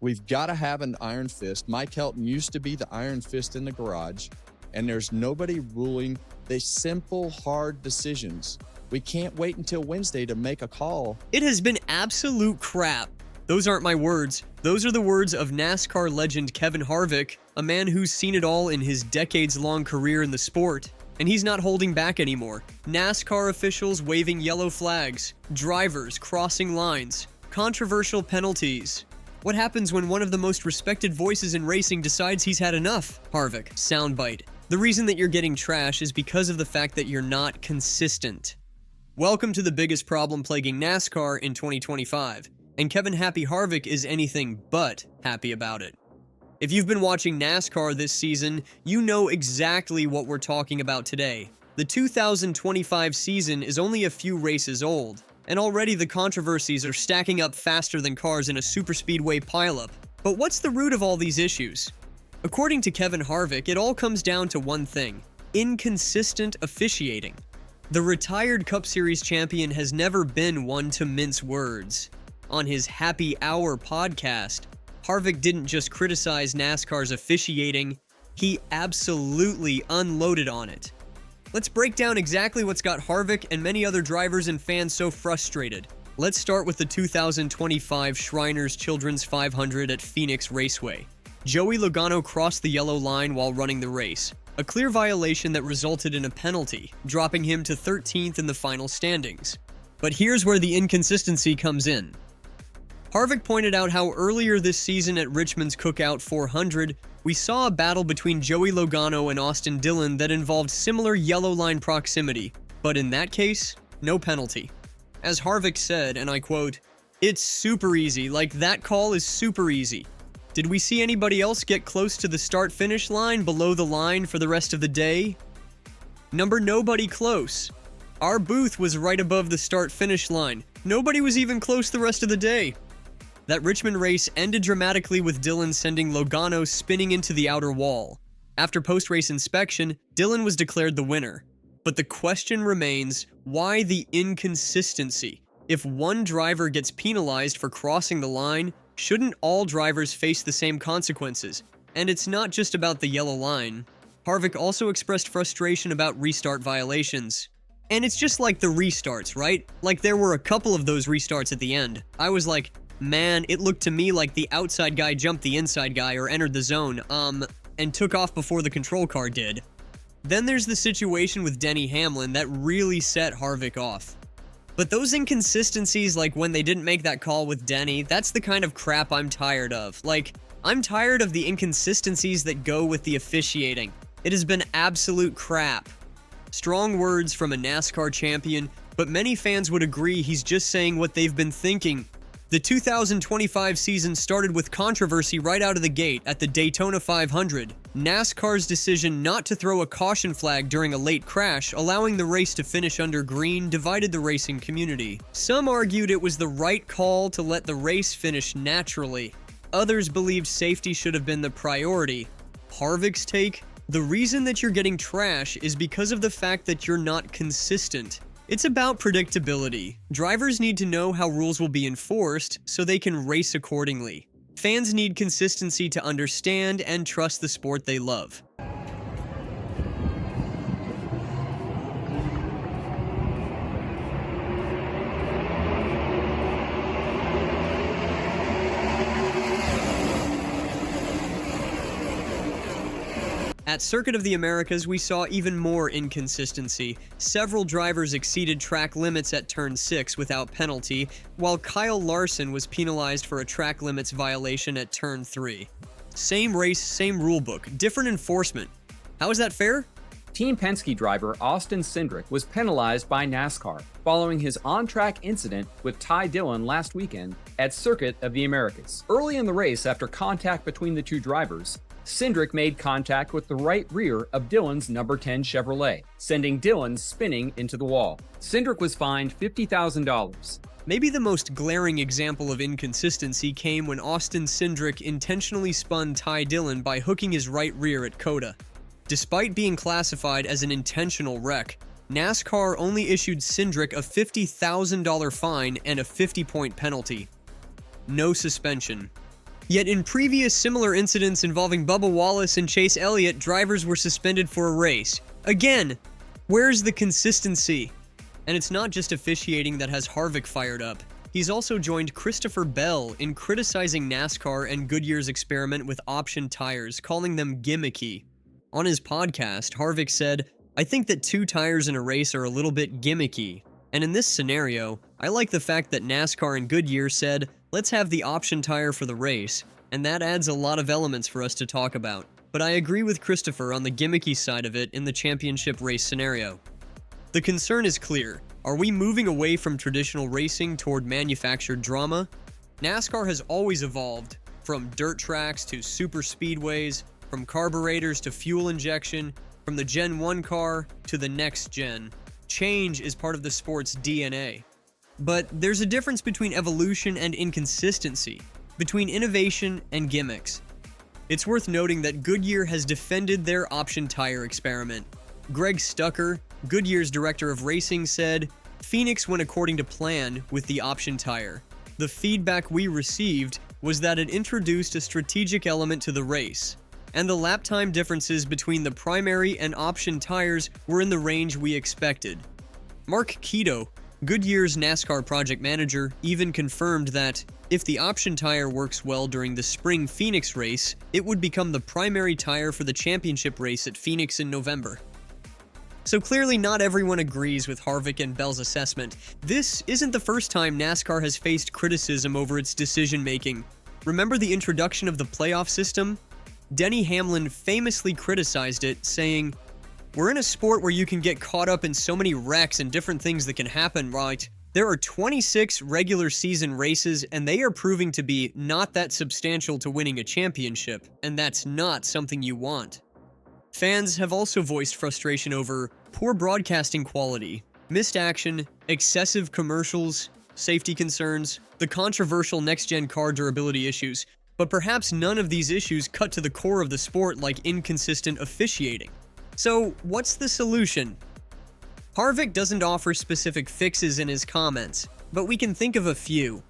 We've got to have an iron fist. Mike Helton used to be the iron fist in the garage, and there's nobody ruling the simple, hard decisions. We can't wait until Wednesday to make a call. It has been absolute crap. Those aren't my words. Those are the words of NASCAR legend Kevin Harvick, a man who's seen it all in his decades-long career in the sport. And he's not holding back anymore. NASCAR officials waving yellow flags, drivers crossing lines, controversial penalties. What happens when one of the most respected voices in racing decides he's had enough? Harvick, soundbite. The reason that you're getting trash is because of the fact that you're not consistent. Welcome to the biggest problem plaguing NASCAR in 2025. And Kevin Happy Harvick is anything but happy about it. If you've been watching NASCAR this season, you know exactly what we're talking about today. The 2025 season is only a few races old, and already the controversies are stacking up faster than cars in a superspeedway pileup. But what's the root of all these issues? According to Kevin Harvick, it all comes down to one thing: inconsistent officiating. The retired Cup Series champion has never been one to mince words. On his Happy Hour podcast, Harvick didn't just criticize NASCAR's officiating, he absolutely unloaded on it. Let's break down exactly what's got Harvick and many other drivers and fans so frustrated. Let's start with the 2025 Shriners Children's 500 at Phoenix Raceway. Joey Logano crossed the yellow line while running the race, a clear violation that resulted in a penalty, dropping him to 13th in the final standings. But here's where the inconsistency comes in. Harvick pointed out how earlier this season at Richmond's Cookout 400, we saw a battle between Joey Logano and Austin Dillon that involved similar yellow line proximity, but in that case, no penalty. As Harvick said, and I quote, "It's super easy, like that call is super easy. Did we see anybody else get close to the start-finish line below the line for the rest of the day? Nobody close. Our booth was right above the start-finish line. Nobody was even close the rest of the day." That Richmond race ended dramatically with Dillon sending Logano spinning into the outer wall. After post-race inspection, Dillon was declared the winner. But the question remains, why the inconsistency? If one driver gets penalized for crossing the line, shouldn't all drivers face the same consequences? And it's not just about the yellow line. Harvick also expressed frustration about restart violations. And it's just like the restarts, right? Like there were a couple of those restarts at the end. I was like, man, it looked to me like the outside guy jumped the inside guy or entered the zone, and took off before the control car did. Then there's the situation with Denny Hamlin that really set Harvick off. But those inconsistencies, like when they didn't make that call with Denny, that's the kind of crap I'm tired of. Like, I'm tired of the inconsistencies that go with the officiating. It has been absolute crap. Strong words from a NASCAR champion, but many fans would agree he's just saying what they've been thinking. The 2025 season started with controversy right out of the gate at the Daytona 500. NASCAR's decision not to throw a caution flag during a late crash, allowing the race to finish under green, divided the racing community. Some argued it was the right call to let the race finish naturally. Others believed safety should have been the priority. Harvick's take? The reason that you're getting trash is because of the fact that you're not consistent. It's about predictability. Drivers need to know how rules will be enforced so they can race accordingly. Fans need consistency to understand and trust the sport they love. At Circuit of the Americas, we saw even more inconsistency. Several drivers exceeded track limits at Turn 6 without penalty, while Kyle Larson was penalized for a track limits violation at Turn 3. Same race, same rulebook, different enforcement. How is that fair? Team Penske driver Austin Cindric was penalized by NASCAR following his on-track incident with Ty Dillon last weekend at Circuit of the Americas. Early in the race, after contact between the two drivers, Cindric made contact with the right rear of Dillon's number 10 Chevrolet, sending Dillon spinning into the wall. Cindric was fined $50,000. Maybe the most glaring example of inconsistency came when Austin Cindric intentionally spun Ty Dillon by hooking his right rear at COTA. Despite being classified as an intentional wreck, NASCAR only issued Cindric a $50,000 fine and a 50-point penalty. No suspension. Yet in previous similar incidents involving Bubba Wallace and Chase Elliott, drivers were suspended for a race. Again, where's the consistency? And it's not just officiating that has Harvick fired up. He's also joined Christopher Bell in criticizing NASCAR and Goodyear's experiment with option tires, calling them gimmicky. On his podcast, Harvick said, "I think that 2 tires in a race are a little bit gimmicky. And in this scenario, I like the fact that NASCAR and Goodyear said, let's have the option tire for the race, and that adds a lot of elements for us to talk about. But I agree with Christopher on the gimmicky side of it in the championship race scenario." The concern is clear. Are we moving away from traditional racing toward manufactured drama? NASCAR has always evolved, from dirt tracks to super speedways, from carburetors to fuel injection, from the Gen 1 car to the next gen. Change is part of the sport's DNA. But there's a difference between evolution and inconsistency, between innovation and gimmicks. It's worth noting that Goodyear has defended their option tire experiment. Greg Stucker, Goodyear's director of racing, said, "Phoenix went according to plan with the option tire. The feedback we received was that it introduced a strategic element to the race, and the lap time differences between the primary and option tires were in the range we expected." Mark Keto, Goodyear's NASCAR project manager, even confirmed that if the option tire works well during the spring Phoenix race, it would become the primary tire for the championship race at Phoenix in November. So clearly not everyone agrees with Harvick and Bell's assessment. This isn't the first time NASCAR has faced criticism over its decision-making. Remember the introduction of the playoff system? Denny Hamlin famously criticized it, saying, "We're in a sport where you can get caught up in so many wrecks and different things that can happen, right? There are 26 regular season races, and they are proving to be not that substantial to winning a championship, and that's not something you want." Fans have also voiced frustration over poor broadcasting quality, missed action, excessive commercials, safety concerns, the controversial next-gen car durability issues, but perhaps none of these issues cut to the core of the sport like inconsistent officiating. So, what's the solution? Harvick doesn't offer specific fixes in his comments, but we can think of a few.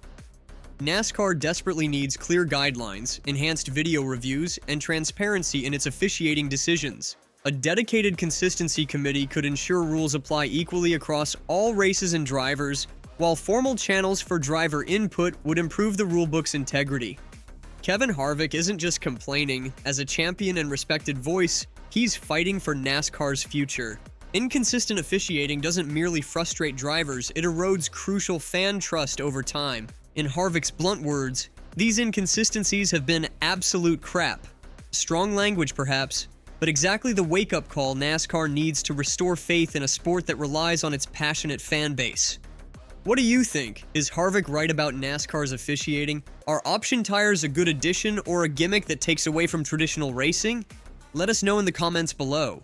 NASCAR desperately needs clear guidelines, enhanced video reviews, and transparency in its officiating decisions. A dedicated consistency committee could ensure rules apply equally across all races and drivers, while formal channels for driver input would improve the rulebook's integrity. Kevin Harvick isn't just complaining. As a champion and respected voice, he's fighting for NASCAR's future. Inconsistent officiating doesn't merely frustrate drivers, it erodes crucial fan trust over time. In Harvick's blunt words, these inconsistencies have been absolute crap. Strong language, perhaps, but exactly the wake-up call NASCAR needs to restore faith in a sport that relies on its passionate fan base. What do you think? Is Harvick right about NASCAR's officiating? Are option tires a good addition or a gimmick that takes away from traditional racing? Let us know in the comments below.